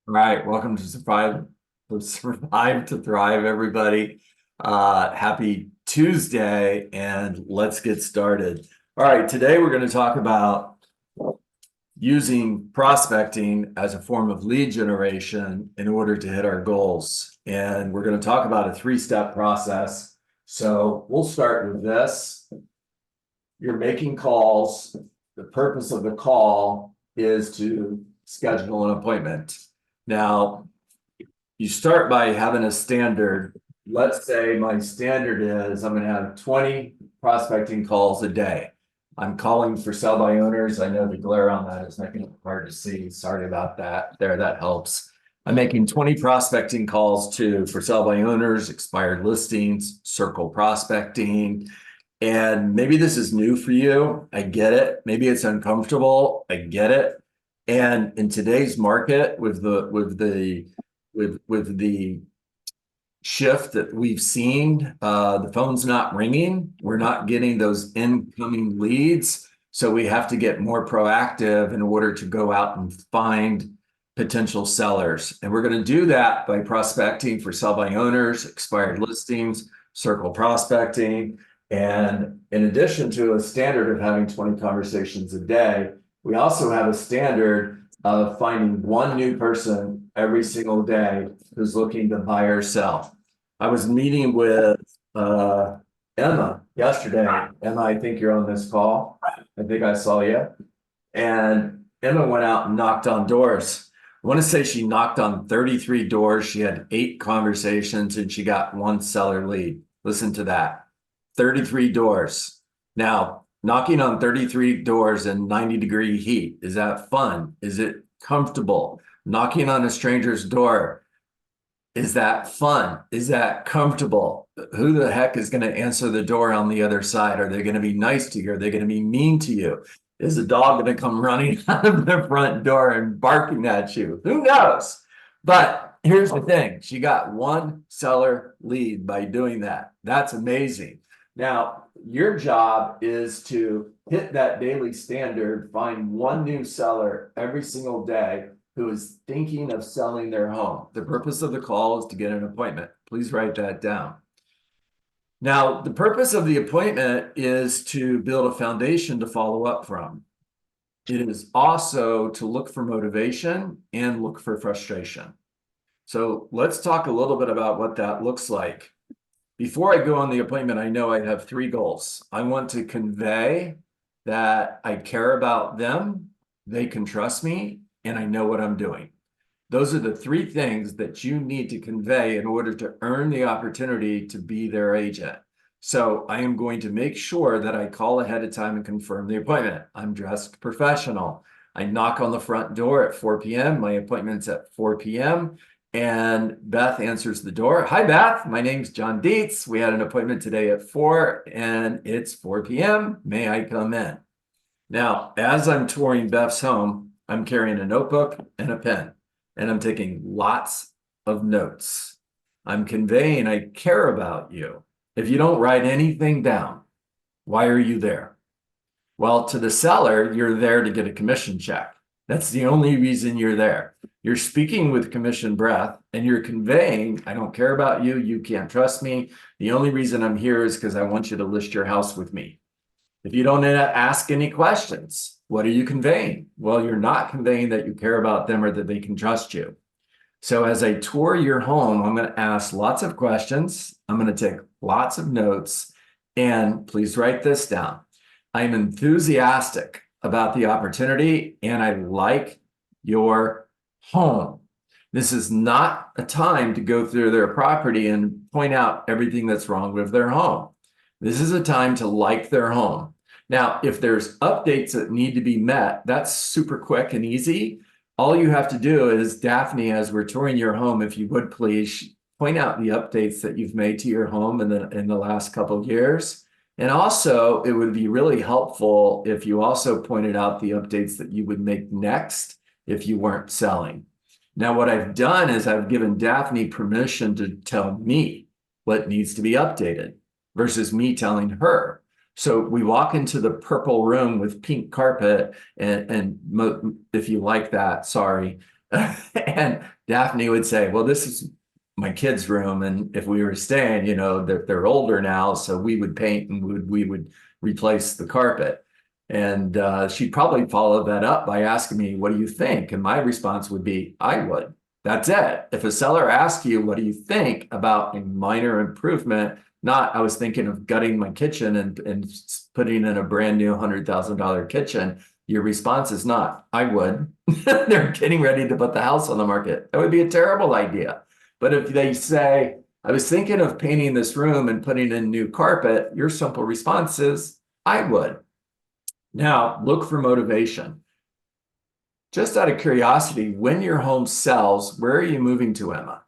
All right, welcome to Survive to Thrive, everybody. Happy Tuesday, and let's get started. All right, today we're going to talk about using prospecting as a form of lead generation in order to hit our goals. And we're going to talk about a three-step process. So we'll start with this. You're making calls. The purpose of the call is to schedule an appointment. Now, you start by having a standard. Let's say my standard is I'm going to have 20 prospecting calls a day. I'm calling for sell by owners. I know the glare on that is making it hard to see. Sorry about that. There, that helps. I'm making 20 prospecting calls for sell by owners, expired listings, circle prospecting. And maybe this is new for you. I get it. Maybe it's uncomfortable. I get it. And in today's market, with the shift that we've seen, the phone's not ringing. We're not getting those incoming leads. So we have to get more proactive in order to go out and find potential sellers. And we're going to do that by prospecting for sell by owners, expired listings, circle prospecting. And in addition to a standard of having 20 conversations a day, we also have a standard of finding one new person every single day who's looking to buy or sell. I was meeting with Emma yesterday. Emma, I think you're on this call. I think I saw you. And Emma went out and knocked on doors. I want to say she knocked on 33 doors. She had 8 conversations and she got 1 seller lead. Listen to that. 33 doors. Now, knocking on 33 doors in 90-degree heat, is that fun? Is it comfortable? Knocking on a stranger's door, is that fun? Is that comfortable? Who the heck is going to answer the door on the other side? Are they going to be nice to you? Are they going to be mean to you? Is the dog going to come running out of the front door and barking at you? Who knows? But here's the thing. She got 1 seller lead by doing that. That's amazing. Now, your job is to hit that daily standard, find 1 new seller every single day who is thinking of selling their home. The purpose of the call is to get an appointment. Please write that down. Now, the purpose of the appointment is to build a foundation to follow up from. It is also to look for motivation and look for frustration. So let's talk a little bit about what that looks like. Before I go on the appointment, I know I have 3 goals. I want to convey that I care about them, they can trust me, and I know what I'm doing. Those are the 3 things that you need to convey in order to earn the opportunity to be their agent. So I am going to make sure that I call ahead of time and confirm the appointment. I'm dressed professional. I knock on the front door at 4 p.m. My appointment's at 4 p.m. And Beth answers the door. Hi, Beth. My name's John Dietz. We had an appointment today at 4 and it's 4 p.m. May I come in? Now, as I'm touring Beth's home, I'm carrying a notebook and a pen, and I'm taking lots of notes. I'm conveying I care about you. If you don't write anything down, why are you there? Well, to the seller, you're there to get a commission check. That's the only reason you're there. You're speaking with commission breath and you're conveying, I don't care about you. You can't trust me. The only reason I'm here is because I want you to list your house with me. If you don't ask any questions, what are you conveying? Well, you're not conveying that you care about them or that they can trust you. So as I tour your home, I'm going to ask lots of questions. I'm going to take lots of notes, and please write this down. I'm enthusiastic about the opportunity and I like your home. This is not a time to go through their property and point out everything that's wrong with their home. This is a time to like their home. Now, if there's updates that need to be met, that's super quick and easy. All you have to do is, Daphne, as we're touring your home, if you would please point out the updates that you've made to your home in the last couple of years. And also, it would be really helpful if you also pointed out the updates that you would make next if you weren't selling. Now, what I've done is I've given Daphne permission to tell me what needs to be updated versus me telling her. So we walk into the purple room with pink carpet and if you like that, sorry. And Daphne would say, well, this is my kid's room. And if we were staying, they're older now. So we would paint and we would replace the carpet. And she'd probably follow that up by asking me, what do you think? And my response would be, I would. That's it. If a seller asks you, what do you think about a minor improvement? Not, I was thinking of gutting my kitchen and putting in a brand new $100,000 kitchen. Your response is not, I would. They're getting ready to put the house on the market. That would be a terrible idea. But if they say, I was thinking of painting this room and putting in new carpet, your simple response is, I would. Now, look for motivation. Just out of curiosity, when your home sells, where are you moving to, Emma?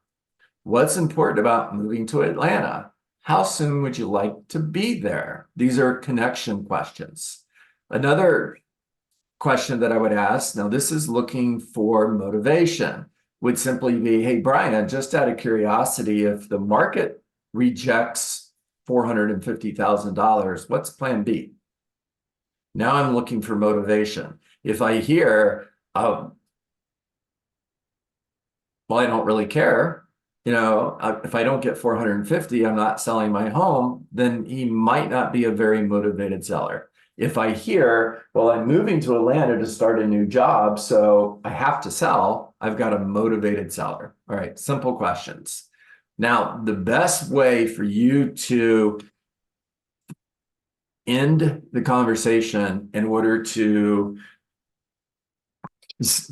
What's important about moving to Atlanta? How soon would you like to be there? These are connection questions. Another question that I would ask, now this is looking for motivation, would simply be, hey, Brian, just out of curiosity, if the market rejects $450,000, what's plan B? Now I'm looking for motivation. If I hear, well, I don't really care, if I don't get 450, I'm not selling my home, then he might not be a very motivated seller. If I hear, well, I'm moving to Atlanta to start a new job, so I have to sell, I've got a motivated seller. All right, simple questions. Now, the best way for you to end the conversation in order to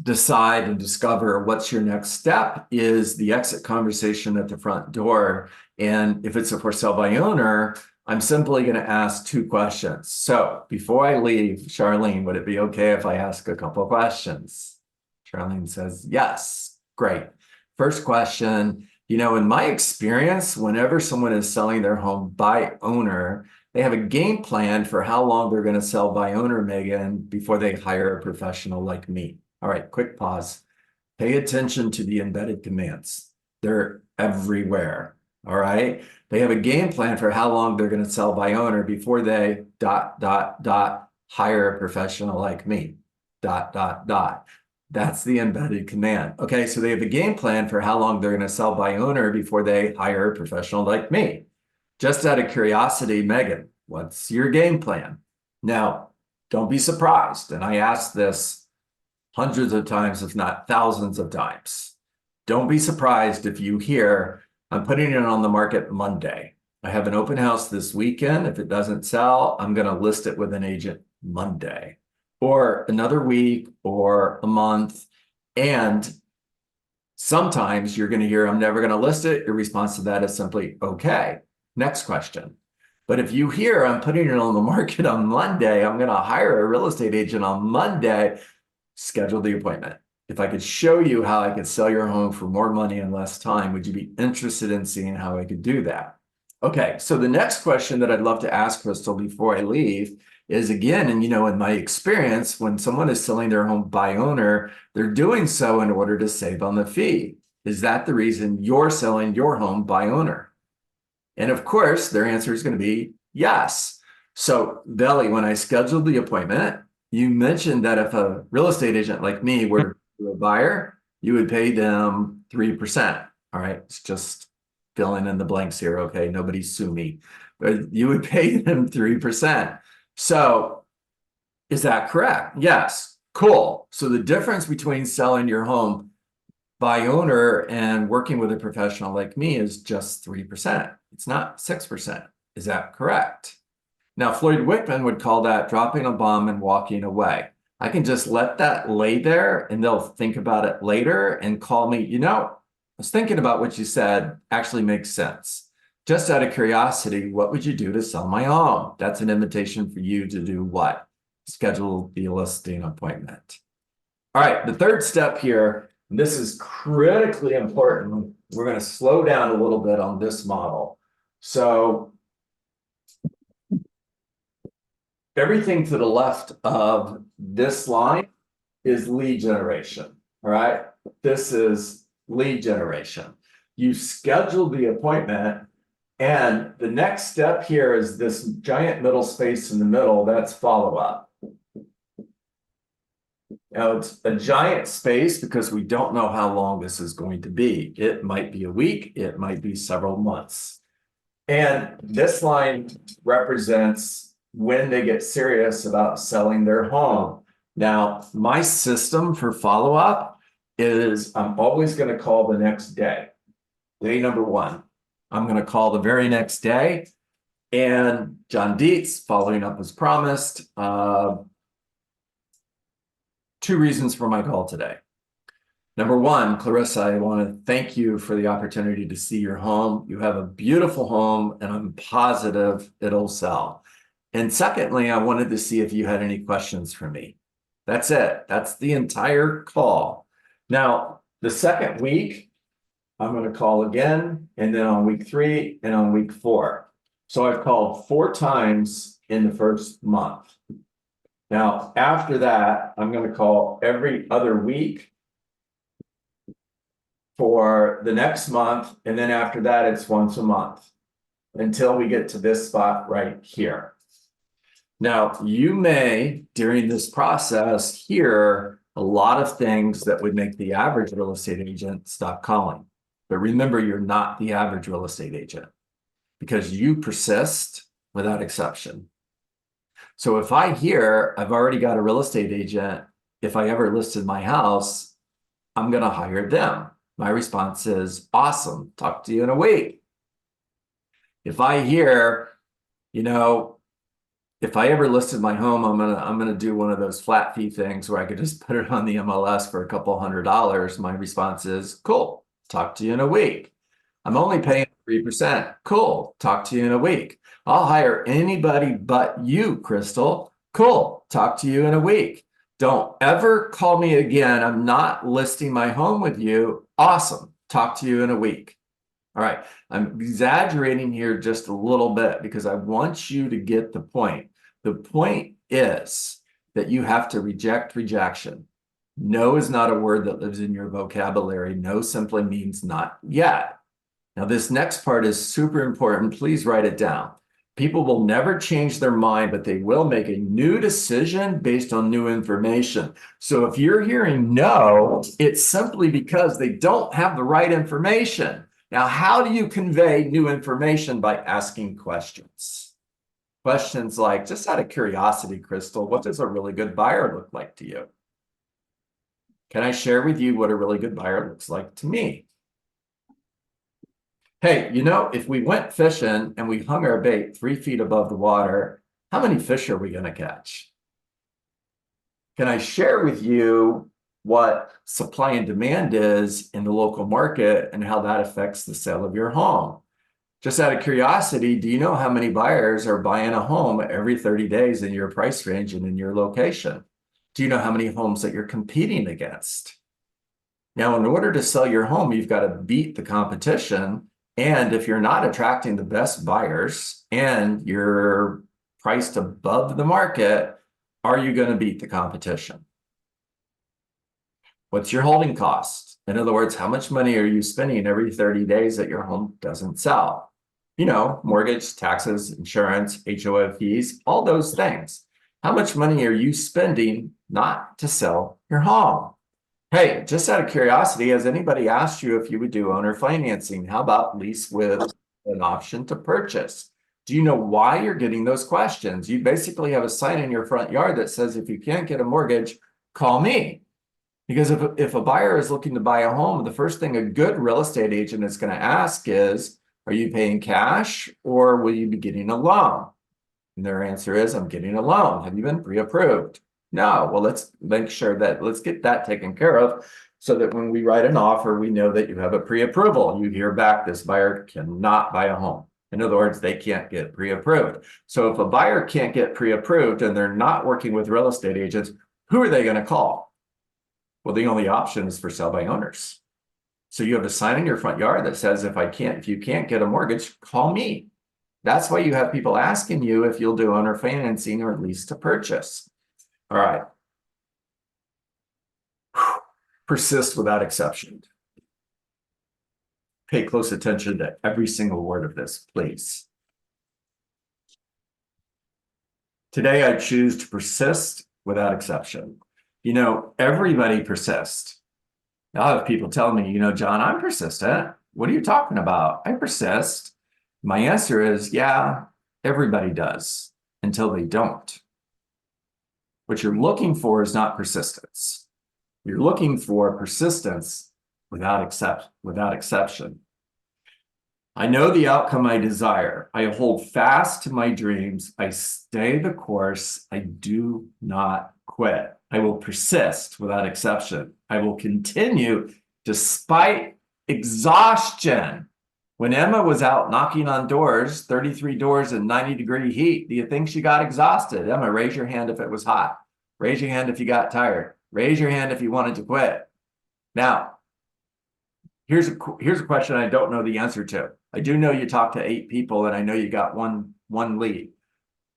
decide and discover what's your next step is the exit conversation at the front door. And if it's a for sale by owner, I'm simply going to ask 2 questions. So before I leave, Charlene, would it be okay if I ask a couple of questions? Charlene says, yes. Great. First question, in my experience, whenever someone is selling their home by owner, they have a game plan for how long they're going to sell by owner, Megan, before they hire a professional like me. All right, quick pause. Pay attention to the embedded commands. They're everywhere. All right. They have a game plan for how long they're going to sell by owner before they ... hire a professional like me. ... That's the embedded command. Okay, so they have a game plan for how long they're going to sell by owner before they hire a professional like me. Just out of curiosity, Megan, what's your game plan? Now, don't be surprised. And I asked this hundreds of times, if not thousands of times. Don't be surprised if you hear, I'm putting it on the market Monday. I have an open house this weekend. If it doesn't sell, I'm going to list it with an agent Monday, or another week, or a month. And sometimes you're going to hear, I'm never going to list it. Your response to that is simply, okay, next question. But if you hear, I'm putting it on the market on Monday, I'm going to hire a real estate agent on Monday, schedule the appointment. If I could show you how I could sell your home for more money in less time, would you be interested in seeing how I could do that? Okay, so the next question that I'd love to ask Crystal before I leave is, again, and in my experience, when someone is selling their home by owner, they're doing so in order to save on the fee. Is that the reason you're selling your home by owner? And of course, their answer is going to be yes. So, Belly, when I scheduled the appointment, you mentioned that if a real estate agent like me were a buyer, you would pay them 3%. All right, it's just filling in the blanks here. Okay, nobody sue me, but you would pay them 3%. So is that correct? Yes. Cool. So the difference between selling your home by owner and working with a professional like me is just 3%. It's not 6%. Is that correct? Now, Floyd Wickman would call that dropping a bomb and walking away. I can just let that lay there and they'll think about it later and call me, I was thinking about what you said actually makes sense. Just out of curiosity, what would you do to sell my home? That's an invitation for you to do what? Schedule the listing appointment. All right, the third step here, and this is critically important. We're going to slow down a little bit on this model. So everything to the left of this line is lead generation. All right, this is lead generation. You schedule the appointment, and the next step here is this giant middle space in the middle. That's follow-up. Now, it's a giant space because we don't know how long this is going to be. It might be a week, it might be several months. And this line represents when they get serious about selling their home. Now, my system for follow-up is I'm always going to call the next day. Day number one. I'm going to call the very next day. And John Dietz, following up as promised, two reasons for my call today. Number one, Clarissa, I want to thank you for the opportunity to see your home. You have a beautiful home, and I'm positive it'll sell. And secondly, I wanted to see if you had any questions for me. That's it. That's the entire call. Now, the second week, I'm going to call again, and then on week 3 and on week 4. So I've called 4 times in the first month. Now, after that, I'm going to call every other week for the next month. And then after that, it's once a month until we get to this spot right here. Now, you may, during this process, hear a lot of things that would make the average real estate agent stop calling. But remember, you're not the average real estate agent because you persist without exception. So if I hear I've already got a real estate agent, if I ever listed my house, I'm going to hire them. My response is, awesome, talk to you in a week. If I hear, you know, if I ever listed my home, I'm gonna do one of those flat fee things where I could just put it on the MLS for a couple $100. My response is, cool, talk to you in a week. I'm only paying 3%. Cool, talk to you in a week. I'll hire anybody but you, Crystal. Cool, talk to you in a week. Don't ever call me again. I'm not listing my home with you. Awesome, talk to you in a week. All right, I'm exaggerating here just a little bit because I want you to get the point. The point is that you have to reject rejection. No is not a word that lives in your vocabulary. No simply means not yet. Now, this next part is super important. Please write it down. People will never change their mind, but they will make a new decision based on new information. So if you're hearing no, it's simply because they don't have the right information. Now, how do you convey new information? By asking questions. Questions like, just out of curiosity, Crystal, what does a really good buyer look like to you? Can I share with you what a really good buyer looks like to me? Hey, you know, if we went fishing and we hung our bait 3 feet above the water, how many fish are we going to catch? Can I share with you what supply and demand is in the local market and how that affects the sale of your home? Just out of curiosity, do you know how many buyers are buying a home every 30 days in your price range and in your location? Do you know how many homes that you're competing against? Now, in order to sell your home, you've got to beat the competition. And if you're not attracting the best buyers and you're priced above the market, are you going to beat the competition? What's your holding cost? In other words, how much money are you spending every 30 days that your home doesn't sell? You know, mortgage, taxes, insurance, HOA fees, all those things. How much money are you spending not to sell your home? Hey, just out of curiosity, has anybody asked you if you would do owner financing? How about lease with an option to purchase? Do you know why you're getting those questions? You basically have a sign in your front yard that says, if you can't get a mortgage, call me. Because if a buyer is looking to buy a home, the first thing a good real estate agent is going to ask is, are you paying cash or will you be getting a loan? And their answer is, I'm getting a loan. Have you been pre-approved? No. Well, let's make sure that let's get that taken care of so that when we write an offer, we know that you have a pre-approval. You hear back, this buyer cannot buy a home. In other words, they can't get pre-approved. So if a buyer can't get pre-approved and they're not working with real estate agents, who are they going to call? Well, the only option is for sell by owners. So you have a sign in your front yard that says, if you can't get a mortgage, call me. That's why you have people asking you if you'll do owner financing or lease to purchase. All right. Persist without exception. Pay close attention to every single word of this, please. Today, I choose to persist without exception. Everybody persists. I'll have people tell me, John, I'm persistent. What are you talking about? I persist. My answer is, yeah, everybody does until they don't. What you're looking for is not persistence. You're looking for persistence without exception. I know the outcome I desire. I hold fast to my dreams. I stay the course. I do not quit. I will persist without exception. I will continue despite exhaustion. When Emma was out knocking on doors, 33 doors in 90-degree heat, do you think she got exhausted? Emma, raise your hand if it was hot. Raise your hand if you got tired. Raise your hand if you wanted to quit. Now, here's a question I don't know the answer to. I do know you talked to 8 people, and I know you got one lead.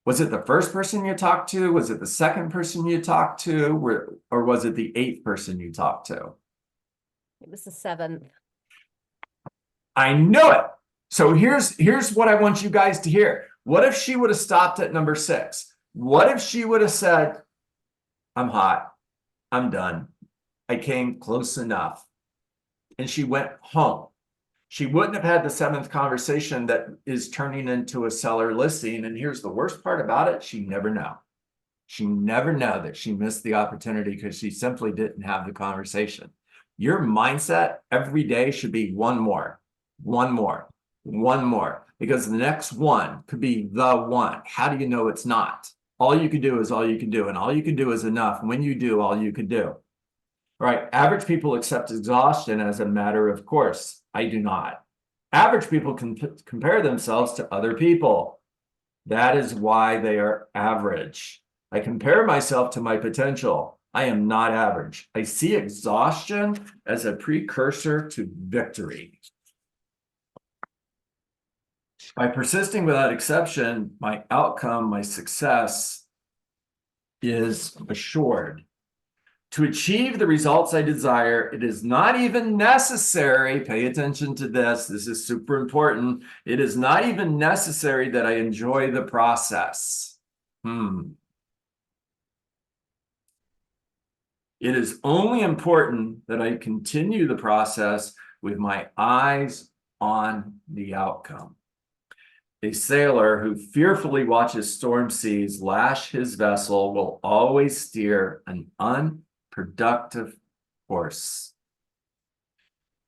Was it the first person you talked to? Was it the second person you talked to? Or was it the 8th person you talked to? It was the 7th. I know it. So here's what I want you guys to hear. What if she would have stopped at number 6? What if she would have said, I'm hot. I'm done. I came close enough. And she went home. She wouldn't have had the 7th conversation that is turning into a seller listing. And here's the worst part about it. She never know. She never know that she missed the opportunity because she simply didn't have the conversation. Your mindset every day should be one more, because the next one could be the one. How do you know it's not? All you can do is all you can do. And all you can do is enough. When you do, all you can do. All right, average people accept exhaustion as a matter of course. I do not. Average people can compare themselves to other people. That is why they are average. I compare myself to my potential. I am not average. I see exhaustion as a precursor to victory. By persisting without exception, my outcome, my success is assured. To achieve the results I desire, it is not even necessary, pay attention to this, this is super important, it is not even necessary that I enjoy the process. It is only important that I continue the process with my eyes on the outcome. A sailor who fearfully watches storm seas lash his vessel will always steer an unproductive course.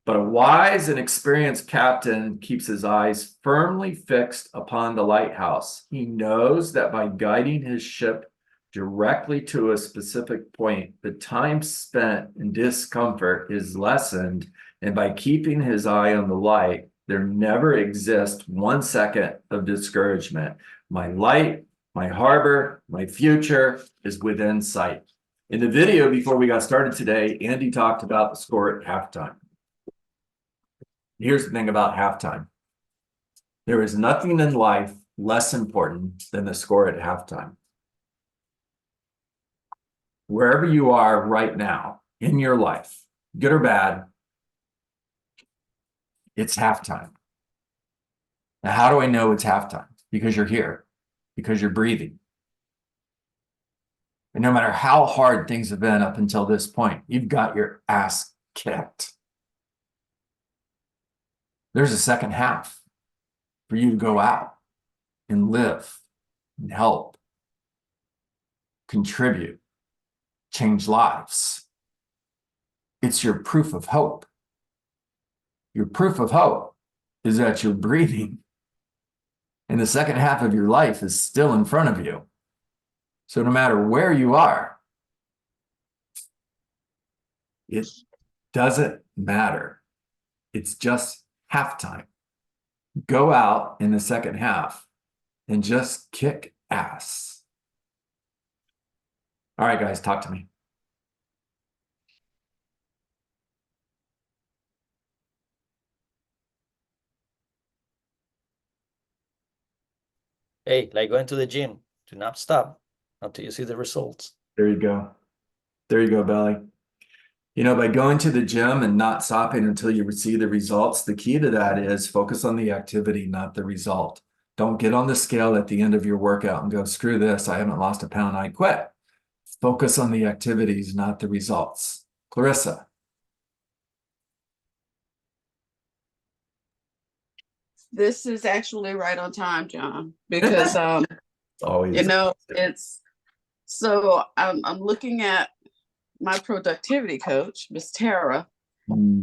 But a wise and experienced captain keeps his eyes firmly fixed upon the lighthouse. He knows that by guiding his ship directly to a specific point, the time spent in discomfort is lessened, and by keeping his eye on the light, there never exists 1 second of discouragement. My light, my harbor, my future is within sight. In the video before we got started today, Andy talked about the score at halftime. Here's the thing about halftime. There is nothing in life less important than the score at halftime. Wherever you are right now in your life, good or bad, it's halftime. Now, how do I know it's halftime? Because you're here, because you're breathing. And no matter how hard things have been up until this point, you've got your ass kicked. There's a second half for you to go out and live and help, contribute, change lives. It's your proof of hope. Your proof of hope is that you're breathing, and the second half of your life is still in front of you. So no matter where you are, it doesn't matter. It's just halftime. Go out in the second half and just kick ass. All right, guys, talk to me. Hey, like going to the gym, do not stop until you see the results. There you go. There you go, Belly. By going to the gym and not stopping until you see the results, the key to that is focus on the activity, not the result. Don't get on the scale at the end of your workout and go, screw this, I haven't lost a pound, I quit. Focus on the activities, not the results. Clarissa. This is actually right on time, John, because Always. you know, it's so I'm looking at my productivity coach, Miss Tara,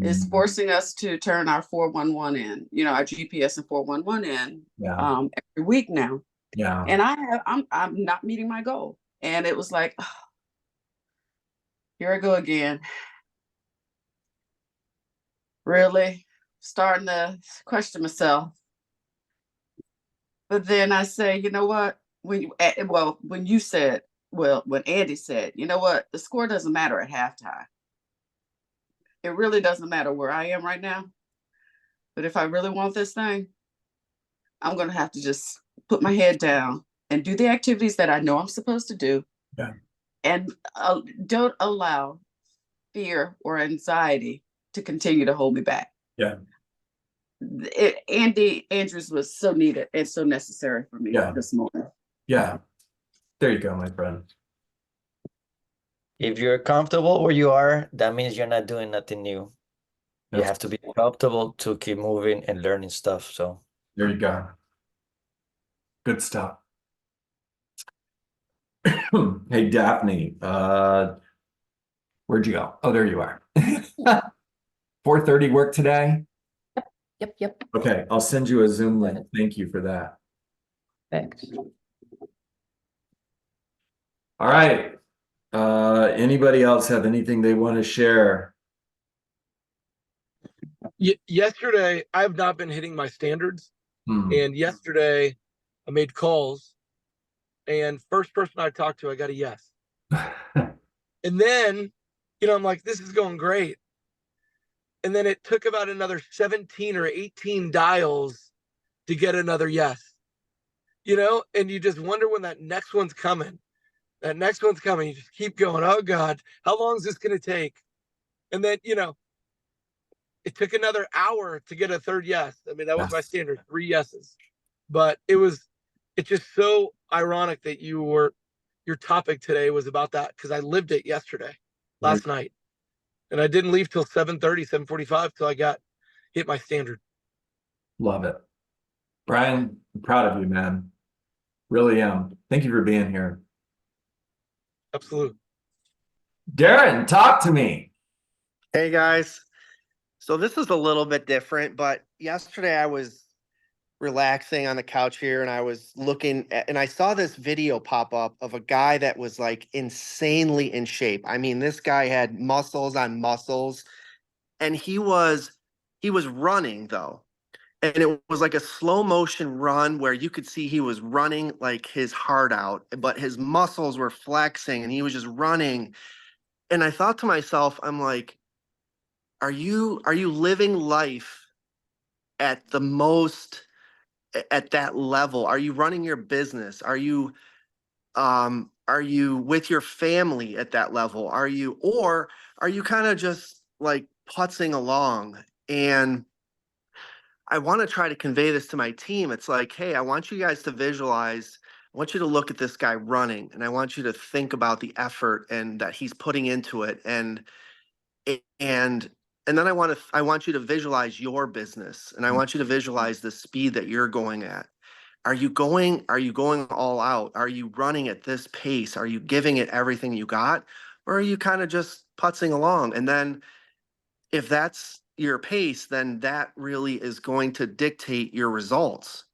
is forcing us to turn our 411 in, you know, our GPS and 411 in Yeah. every week now. Yeah. And I'm not meeting my goal. And it was like, oh, here I go again. Really starting to question myself. But then I say, you know what? When you said, when Andy said, you know what, the score doesn't matter at halftime. It really doesn't matter where I am right now. But if I really want this thing, I'm gonna have to just put my head down and do the activities that I know I'm supposed to do. Yeah. And don't allow fear or anxiety to continue to hold me back. Yeah. Andy Andrews was so needed and so necessary for me this morning. Yeah. There you go, my friend. If you're comfortable where you are, that means you're not doing nothing new. You have to be comfortable to keep moving and learning stuff. So There you go. Good stuff. Hey, Daphne, where'd you go? Oh, there you are. 4:30 work today? Yep. Okay, I'll send you a Zoom link. Thank you for that. Thanks. All right. Anybody else have anything they want to share? Yesterday, I have not been hitting my standards. And yesterday, I made calls. And first person I talked to, I got a yes. And then, I'm like, this is going great. And then it took about another 17 or 18 dials to get another yes. And you just wonder when that next one's coming. That next one's coming. You just keep going, oh God, how long is this going to take? And then, it took another hour to get a third yes. I mean, that was my standard, 3 yeses. But it's just so ironic that your topic today was about that, because I lived it yesterday, last night. And I didn't leave till 7:30, 7:45 till I hit my standard. Love it. Brian, I'm proud of you, man. Really am. Thank you for being here. Absolutely. Darren, talk to me. Hey guys. So this is a little bit different, but yesterday I was relaxing on the couch here and I was looking at, and I saw this video pop up of a guy that was like insanely in shape. I mean, this guy had muscles on muscles, and he was running though. And it was like a slow motion run where you could see he was running like his heart out, but his muscles were flexing and he was just running. And I thought to myself, I'm like, are you living life at the most, at that level? Are you running your business? Are you with your family at that level? Or are you kind of just like putzing along? And I want to try to convey this to my team. It's like, hey, I want you guys to visualize, I want you to look at this guy running, and I want you to think about the effort and that he's putting into it. And then I want you to visualize your business, and I want you to visualize the speed that you're going at. Are you going all out? Are you running at this pace? Are you giving it everything you got? Or are you kind of just putzing along? And then if that's your pace, then that really is going to dictate your results,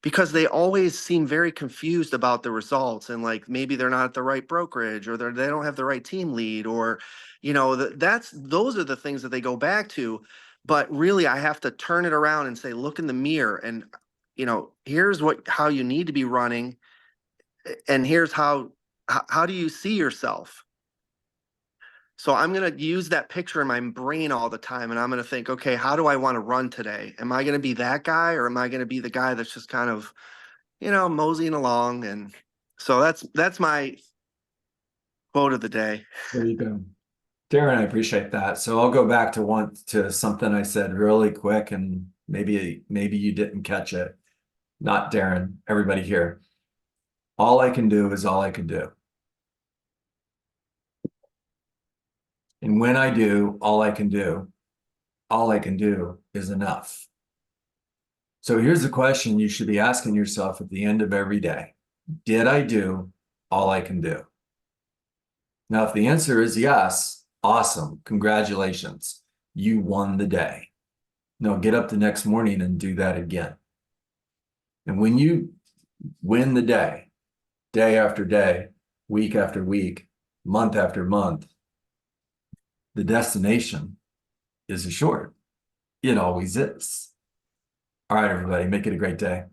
because they always seem very confused about the results, and like maybe they're not at the right brokerage, or they don't have the right team lead, or those are the things that they go back to. But really, I have to turn it around and say, look in the mirror, and here's how you need to be running, and here's how do you see yourself. So I'm going to use that picture in my brain all the time, and I'm going to think, okay, how do I want to run today? Am I going to be that guy, or am I going to be the guy that's just kind of, moseying along? And so that's my quote of the day. There you go. Darren, I appreciate that. So I'll go back to something I said really quick, and maybe you didn't catch it. Not Darren, everybody here. All I can do is all I can do. And when I do, all I can do is enough. So here's the question you should be asking yourself at the end of every day. Did I do all I can do? Now, if the answer is yes, awesome. Congratulations. You won the day. Now get up the next morning and do that again. And when you win the day, day after day, week after week, month after month, the destination is assured. It always is. All right, everybody, make it a great day.